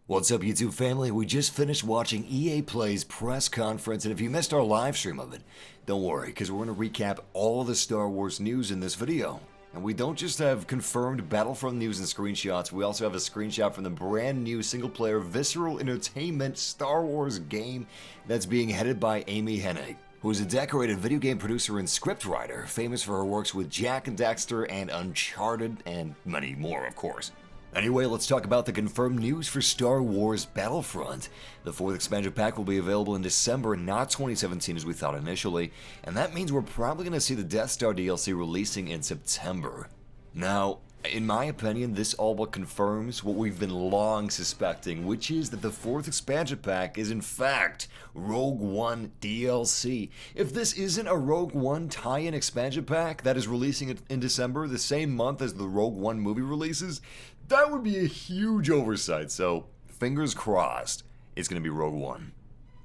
What's up, YouTube family? We just finished watching EA Play's press conference, and if you missed our live stream of it, don't worry, because we're going to recap all the Star Wars news in this video. And we don't just have confirmed Battlefront news and screenshots, we also have a screenshot from the brand new single-player visceral entertainment Star Wars game that's being headed by Amy Hennig, who is a decorated video game producer and scriptwriter, famous for her works with Jak and Daxter and Uncharted, and many more, of course. Anyway, let's talk about the confirmed news for Star Wars Battlefront. The 4th expansion pack will be available in December, not 2017 as we thought initially, and that means we're probably going to see the Death Star DLC releasing in September. Now, in my opinion, this all but confirms what we've been long suspecting, which is that the 4th expansion pack is in fact Rogue One DLC. If this isn't a Rogue One tie-in expansion pack that is releasing in December, the same month as the Rogue One movie releases, that would be a huge oversight, so fingers crossed it's going to be Rogue One.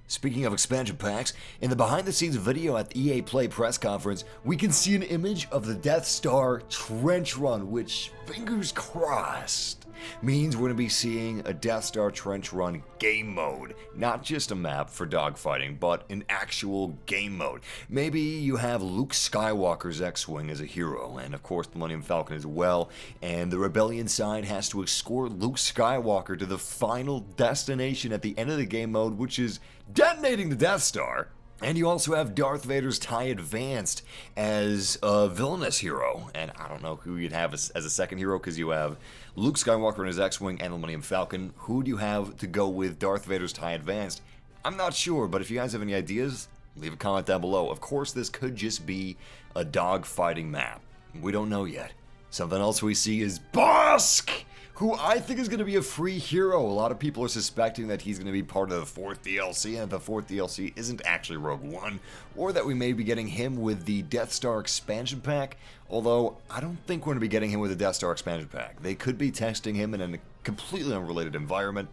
Speaking of expansion packs, in the behind-the-scenes video at the EA Play press conference, we can see an image of the Death Star trench run, which, fingers crossed, means we're going to be seeing a Death Star trench run game mode. Not just a map for dogfighting, but an actual game mode. Maybe you have Luke Skywalker's X-Wing as a hero, and of course the Millennium Falcon as well, and the Rebellion side has to escort Luke Skywalker to the final destination at the end of the game mode, which is detonating the Death Star. And you also have Darth Vader's TIE Advanced as a villainous hero. And I don't know who you'd have as a second hero, because you have Luke Skywalker in his X-Wing and the Millennium Falcon. Who do you have to go with Darth Vader's TIE Advanced? I'm not sure, but if you guys have any ideas, leave a comment down below. Of course, this could just be a dog-fighting map. We don't know yet. Something else we see is Bossk, who I think is going to be a free hero. A lot of people are suspecting that he's going to be part of the 4th DLC, and the 4th DLC isn't actually Rogue One, or that we may be getting him with the Death Star expansion pack, although I don't think we're going to be getting him with the Death Star expansion pack. They could be testing him in a completely unrelated environment,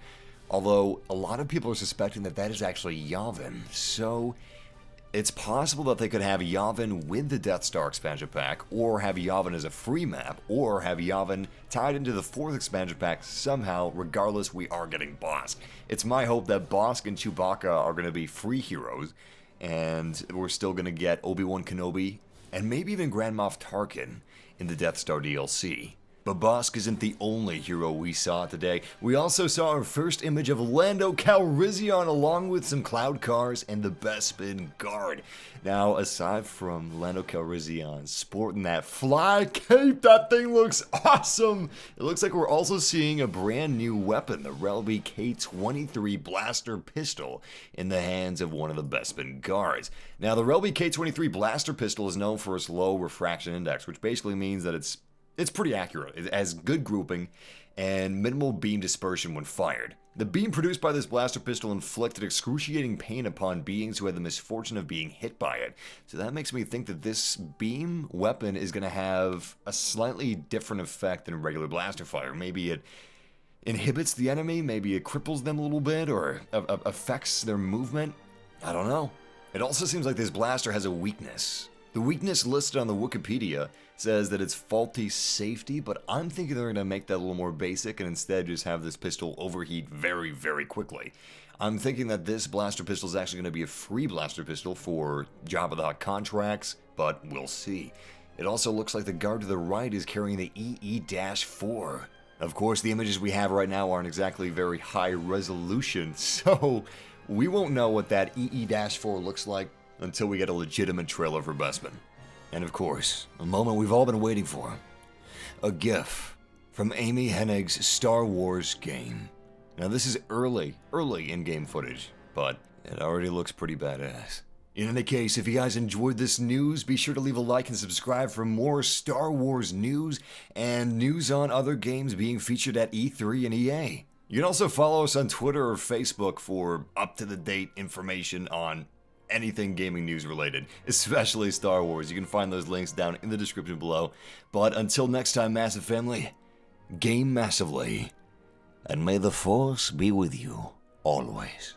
although a lot of people are suspecting that that is actually Yavin, so it's possible that they could have Yavin with the Death Star expansion pack, or have Yavin as a free map, or have Yavin tied into the 4th expansion pack somehow. Regardless, we are getting Bossk. It's my hope that Bossk and Chewbacca are going to be free heroes, and we're still going to get Obi-Wan Kenobi, and maybe even Grand Moff Tarkin in the Death Star DLC. But Bossk isn't the only hero we saw today. We also saw our first image of Lando Calrissian along with some cloud cars and the Bespin Guard. Now, aside from Lando Calrissian sporting that fly cape, that thing looks awesome! It looks like we're also seeing a brand new weapon, the Relby K-23 blaster pistol, in the hands of one of the Bespin Guards. Now, the Relby K-23 blaster pistol is known for its low refraction index, which basically means that it's pretty accurate. It has good grouping and minimal beam dispersion when fired. The beam produced by this blaster pistol inflicted excruciating pain upon beings who had the misfortune of being hit by it. So that makes me think that this beam weapon is going to have a slightly different effect than regular blaster fire. Maybe it inhibits the enemy, maybe it cripples them a little bit, or affects their movement. I don't know. It also seems like this blaster has a weakness. The weakness listed on the Wikipedia says that it's faulty safety, but I'm thinking they're going to make that a little more basic and instead just have this pistol overheat very, very quickly. I'm thinking that this blaster pistol is actually going to be a free blaster pistol for Jabba the Hutt contracts, but we'll see. It also looks like the guard to the right is carrying the EE-4. Of course, the images we have right now aren't exactly very high resolution, so we won't know what that EE-4 looks like until we get a legitimate trailer for Bespin. And of course, a moment we've all been waiting for. A GIF from Amy Hennig's Star Wars game. Now this is early in-game footage, but it already looks pretty badass. In any case, if you guys enjoyed this news, be sure to leave a like and subscribe for more Star Wars news and news on other games being featured at E3 and EA. You can also follow us on Twitter or Facebook for up-to-the-date information on anything gaming news related, especially Star Wars. You can find those links down in the description below. But until next time, Massive Family, game massively, and may the Force be with you always.